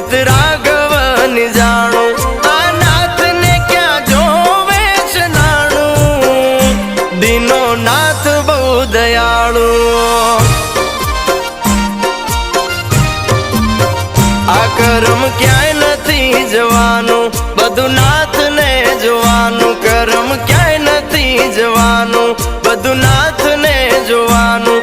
ભગત રાઘવની જાણું આ નાથ ને ક્યાં જોવે છે નાણું દીનો નાથ બહુ દયાળુ આ કરમ ક્યાંય નથી જવાનું બધું નાથ ને જોવાનું કરમ ક્યાંય નથી જવાનું બધું નાથ ને જોવાનું